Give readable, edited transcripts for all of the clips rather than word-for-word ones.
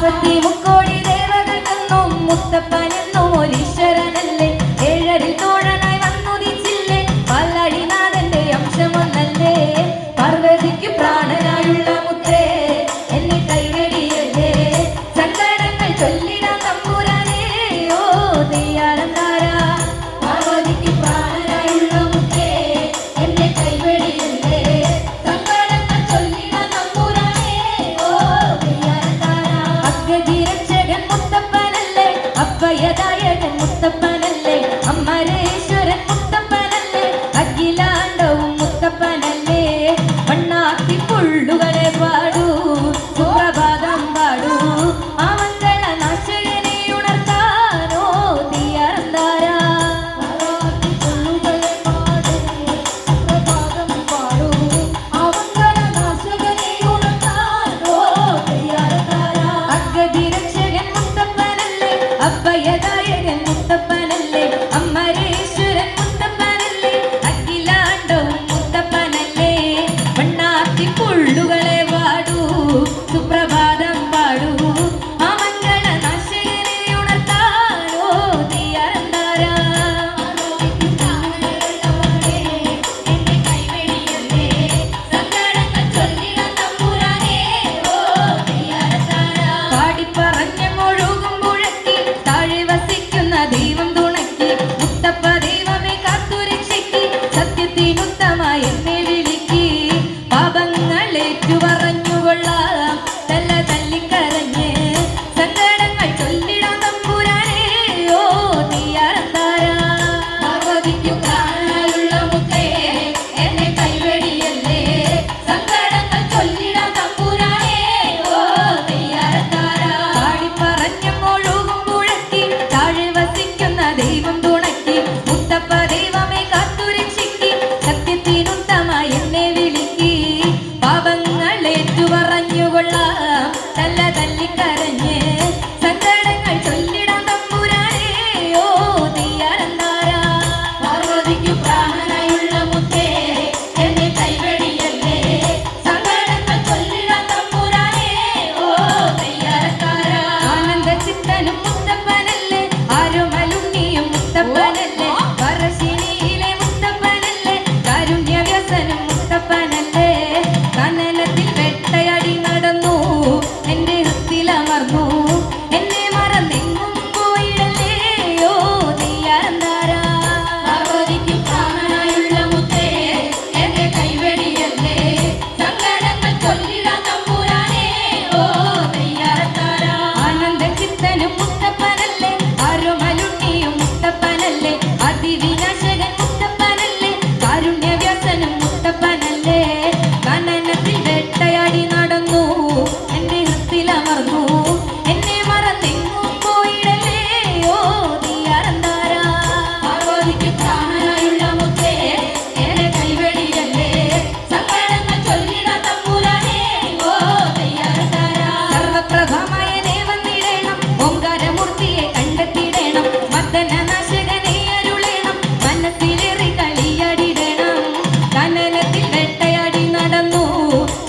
മുക്കോടി ദേവതകൾക്കൊന്നും മുത്തപ്പനെന്നും ഒരീശ്വരനല്ലേ ഏഴരിൽ തോഴനായി വന്നുദിച്ചില്ലേ പല്ലഴിനാഥന്റെ അംശമൊന്നല്ലേ പാർവതിക്ക് പ്രാണനായുള്ള മുത്തേ എന്നെ കൈവെടിയല്ലേ സങ്കടങ്ങൾ ചൊല്ലിടാൻ തമ്പുരാനേ ഓ നെയ്യാറന്താരാ പാർവതിക്ക് പ്രാണനായുള്ള മുത്തേ എന്നെ കൈവെടിയല്ലേ സങ്കടങ്ങൾ ചൊല്ലിടാൻ തമ്പുരാനേ ഓ നെയ്യാറന്താരാ അഗ്നിരക്ഷകൻ മുത്തപ്പനല്ലേ അഭയദായകൻ മുത്തപ്പനല്ലേ അമരേശ്വരൻ മുത്തപ്പനല്ലേ അഖിലാണ്ടവും മുത്തപ്പനല്ലേ മണ്ണാത്തി പുള്ളുകളെ പാടൂ സുപ്രഭാതം പാടൂ ആ മംഗളനാശകനെ ഉണർത്താനോ തീയാറന്താരാ പുള്ളുകളെ പാടൂ സുപ്രഭാതം പാടൂ ആ മംഗളനാശകനെ ഉണർത്താനോ തീയാറന്താരാ അഗ്നിരക്ഷകൻ മുത്തപ്പനല്ലേ അഭയദായകൻ മുത്തപ്പനല്ലേ അമരേശ്വരൻ മുത്തപ്പനല്ലേ അഖിലാണ്ടവും മുത്തപ്പനല്ലേ മണ്ണാത്തി പുള്ളുകളെ പാടൂ സുപ്രഭാതം പാടൂ ആ മംഗളനാശകനെ ഉണർത്താനോ തീയാറന്താരാ എന്നെ കൈവെടിയല്ലേ സങ്കടങ്ങൾ ചൊല്ലിടാൻ തമ്പുരാനേ ഓ തീയാറന്താരാ പാടിപ്പറഞ്ഞ മുഴുകും മുഴക്കി താഴെ വസിക്കുന്ന ദൈവം തുണക്കി മുത്തപ്പ ദൈവമേ കാത്തുരക്ഷിക്ക് സത്യത്തിനുത്തമായി എന്നെ വിളിക്ക് പാപങ്ങളേറ്റു പറഞ്ഞുകൊള്ളാം തല്ല തല്ലിക്കരഞ്ഞ് സങ്കടങ്ങൾ ചൊല്ലിടാൻ തമ്പുരാനേ ഓ തീയാറന്താരാ പാർവതിക്കു പ്രാണനായുള്ള മുത്തേ എന്നെ കൈവെടിയല്ലേ സങ്കടങ്ങൾ ചൊല്ലിടാൻ തമ്പുരാനേ ഓ തീയാറന്താരാ പാടിപ്പറഞ്ഞ മുഴുകും മുഴക്കി താഴെ വസിക്കുന്ന ദൈവം തുണക്കി മുത്തപ്പ ദൈവമേ കാത്തുരക്ഷിക്ക് സത്യത്തിനുത്തമായി എന്നെ വിളിക്ക് പാപങ്ങളേറ്റു പറഞ്ഞുകൊള്ളാം തല്ല തല്ലിക്കരഞ്ഞ് സങ്കടങ്ങൾ ചൊല്ലിടാൻ തമ്പുരാനേ ഓ തീയാറന്താരാ പാർവതിക്കു പ്രാണനായുള്ള മുത്തേ എന്നെ കൈവെടിയല്ലേ സങ്കടങ്ങൾ ചൊല്ലിടാൻ തമ്പുരാനേ ഓ തീയാറന്താരാ ആനന്ദചിത്തനും മുത്തപ്പനല്ലേ ആരുമലുണ്ണിയും മുത്തപ്പനല്ലേ പറശ്ശിനിയിലെ മുത്തപ്പനല്ലേ കാരുണ്യവ്യസനും മുത്തപ്പനല്ലേ കനലത്തിൽ വെട്ടയാടി നടന്നു എന്റെ ഹൃത്തിലമർന്നു എന്നെ മറന്നെങ്ങും പോയിടല്ലേ ഓ തീയാറന്താരാ പാർവതിക്കു പ്രാണനായുള്ള മുത്തേ എന്നെ കൈവെടിയല്ലേ സങ്കടങ്ങൾ ചൊല്ലിടാൻ തമ്പുരാനേ ഓ തീയാറന്താരാ ആനന്ദചിത്തനും മുത്തപ്പനല്ലേ ആരുമലുണ്ണിയും മുത്തപ്പനല്ലേ അതിവിനാശകൻ മുത്തപ്പനല്ലേ കാരുണ്യവ്യസനും മുത്തപ്പനല്ലേ കനനത്തിൽ വേട്ടയാടി നടന്നു എന്റെ ഹൃത്തിലമർന്നു എന്നെ മറന്നെങ്ങും പോയിടല്ലേ ഓ തീയാറന്താരാ പാർവതിക്കു പ്രാണനായുള്ള മുത്തേ എന്നെ കൈവെടിയല്ലേ സങ്കടങ്ങൾ ചൊല്ലിടാൻ തമ്പുരാനേ ഓ തീയാറന്താരാ സർവപ്രഭമയനേ വന്നിടേണം ഓംകാരമൂർത്തിയെ കണ്ടെത്തിടേണം മർദ്ദനനാശകനെ അരുളേണം മനസ്സിലേറി കളിയാടിടേണം കനനത്തിൽ വേട്ടയാടി നടന്നു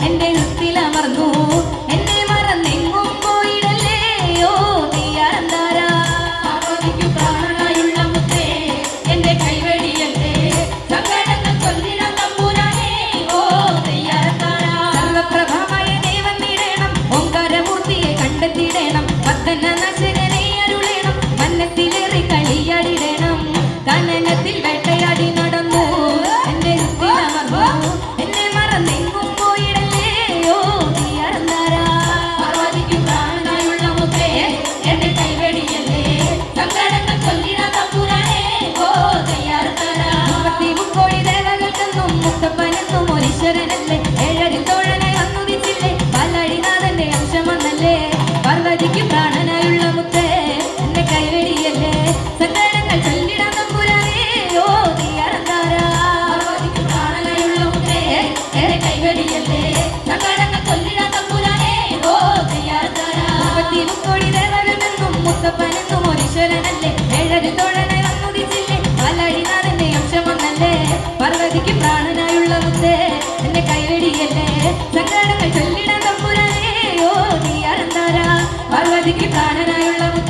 എന്റെ ഹൃത്തിലമർന്നു എന്നെ മറന്നെങ്ങും പോയിടല്ലേ ഓ തീയാറന്താരാ പാർവതിക്കു പ്രാണനായുള്ള മുത്തേ എന്റെ കൈവെടിയല്ലേ സങ്കടങ്ങൾ ചൊല്ലിടാൻ തമ്പുരാനേ ഓ തീയാറന്താരാ സർവപ്രഭമയനേ വന്നിടേണം ഓംകാരമൂർത്തിയെ കണ്ടെത്തിടേണം മർദ്ദനനാശകനെ അരുളേണം മനസ്സിലേറി കളിയാടിടേണം കനനത്തിൽ വേട്ടയാടി നടന്നു എന്റെ ഹൃത്തിലമർന്നു എന്നെ മറന്നെങ്ങും പോയിടല്ലേ ഓ തീയാറന്താരാ പാർവതിക്കു പ്രാണനായുള്ള മുത്തേ എന്നെ കൈവെടിയല്ലേ സങ്കടങ്ങൾ ചൊല്ലിടാൻ തമ്പുരാനേ ഓ തീയാറന്താരാ മുക്കോടി ദേവതകൾക്കൊന്നും മുത്തപ്പനെന്നും ഒരീശ്വരനല്ലേ ഏഴരിൽ തോഴനായി വന്നുദിച്ചില്ലേ പല്ലഴിനാഥന്റെ അംശമൊന്നല്ലേ പാർവതിക്ക് പ്രാണനായുള്ള മുത്തേ എന്നെ കൈവെടിയല്ലേ സങ്കടങ്ങൾ ചൊല്ലിടാൻ തമ്പുരാനേ ഓ തീയാറന്താരാ പാർവതിക്ക് പ്രാണനായുള്ള മുത്തേ എന്നെ കൈവെടിയല്ലേ സങ്കടങ്ങൾ ചൊല്ലിടാൻ തമ്പുരാനേ ഓ തീയാറന്താരാ മുക്കോടി ദേവതകൾക്കൊന്നും മുത്തപ്പനെന്നും ഒരീശ്വരനല്ലേ ഏഴരിൽ തോഴനായി വന്നുദിച്ചില്ലേ പല്ലഴിനാഥന്റെ അംശമൊന്നല്ലേ പാർവതിക്ക് പ്രാണനായുള്ള മുത്തേ എന്നെ കൈവെടിയല്ലേ സങ്കടങ്ങൾ ചൊല്ലിടാൻ തമ്പുരാനേ ഓ തീയാറന്താരാ പാർവതിക്ക് പ്രാണനായുള്ള